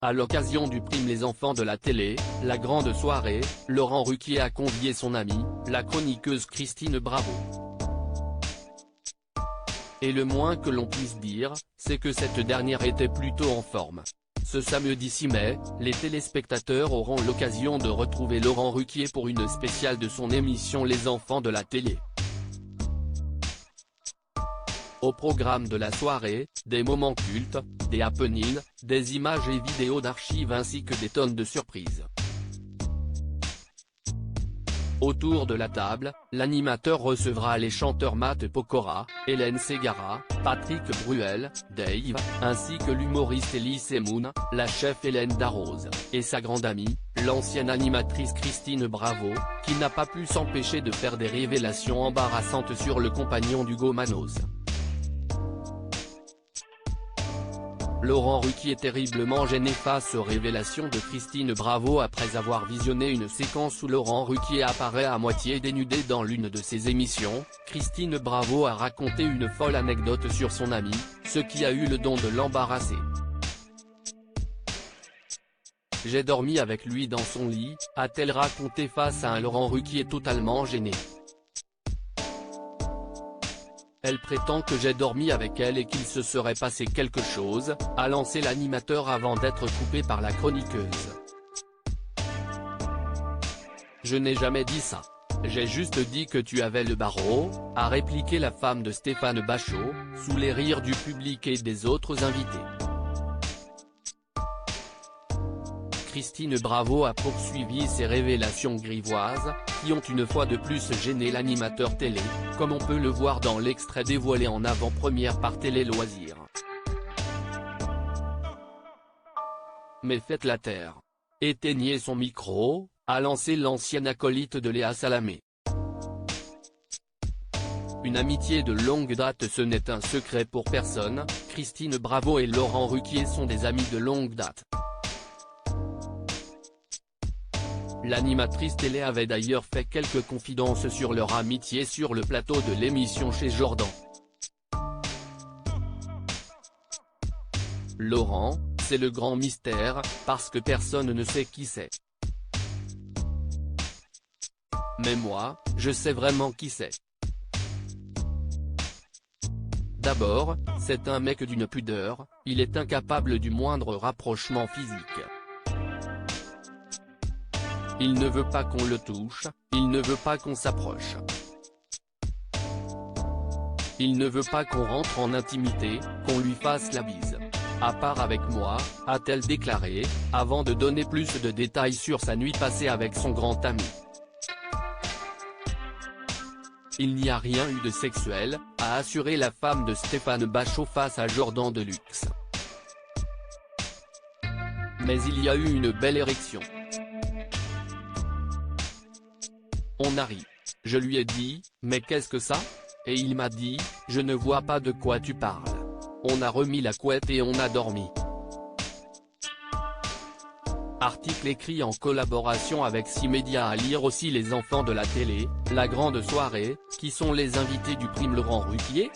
À l'occasion du prime Les Enfants de la télé, la grande soirée, Laurent Ruquier a convié son amie, la chroniqueuse Christine Bravo. Et le moins que l'on puisse dire, c'est que cette dernière était plutôt en forme. Ce samedi 6 mai, les téléspectateurs auront l'occasion de retrouver Laurent Ruquier pour une spéciale de son émission Les Enfants de la télé. Au programme de la soirée, des moments cultes, des happenings, des images et vidéos d'archives ainsi que des tonnes de surprises. Autour de la table, l'animateur recevra les chanteurs Matt Pokora, Hélène Ségara, Patrick Bruel, Dave, ainsi que l'humoriste Elie Semoun, la chef Hélène Darroze, et sa grande amie, l'ancienne animatrice Christine Bravo, qui n'a pas pu s'empêcher de faire des révélations embarrassantes sur le compagnon d'Hugo Manos. Laurent Ruquier terriblement gêné face aux révélations de Christine Bravo après avoir visionné une séquence où Laurent Ruquier apparaît à moitié dénudé dans l'une de ses émissions. Christine Bravo a raconté une folle anecdote sur son ami, ce qui a eu le don de l'embarrasser. « J'ai dormi avec lui dans son lit », a-t-elle raconté face à un Laurent Ruquier totalement gêné. Elle prétend que j'ai dormi avec elle et qu'il se serait passé quelque chose, a lancé l'animateur avant d'être coupé par la chroniqueuse. Je n'ai jamais dit ça. J'ai juste dit que tu avais le barreau, a répliqué la femme de Stéphane Bachot, sous les rires du public et des autres invités. Christine Bravo a poursuivi ses révélations grivoises, qui ont une fois de plus gêné l'animateur télé, comme on peut le voir dans l'extrait dévoilé en avant-première par Télé Loisirs. Mais faites la terre. Éteignez son micro, a lancé l'ancienne acolyte de Léa Salamé. Une amitié de longue date, ce n'est un secret pour personne, Christine Bravo et Laurent Ruquier sont des amis de longue date. L'animatrice télé avait d'ailleurs fait quelques confidences sur leur amitié sur le plateau de l'émission chez Jordan. Laurent, c'est le grand mystère, parce que personne ne sait qui c'est. Mais moi, je sais vraiment qui c'est. D'abord, c'est un mec d'une pudeur, il est incapable du moindre rapprochement physique. Il ne veut pas qu'on le touche, il ne veut pas qu'on s'approche. Il ne veut pas qu'on rentre en intimité, qu'on lui fasse la bise. À part avec moi, a-t-elle déclaré, avant de donner plus de détails sur sa nuit passée avec son grand ami. Il n'y a rien eu de sexuel, a assuré la femme de Stéphane Bachot face à Jordan Deluxe. Mais il y a eu une belle érection. On a ri. Je lui ai dit, mais qu'est-ce que ça? Et il m'a dit, je ne vois pas de quoi tu parles. On a remis la couette et on a dormi. Article écrit en collaboration avec 6 médias, à lire aussi Les Enfants de la télé, la grande soirée, qui sont les invités du prime Laurent Ruquier.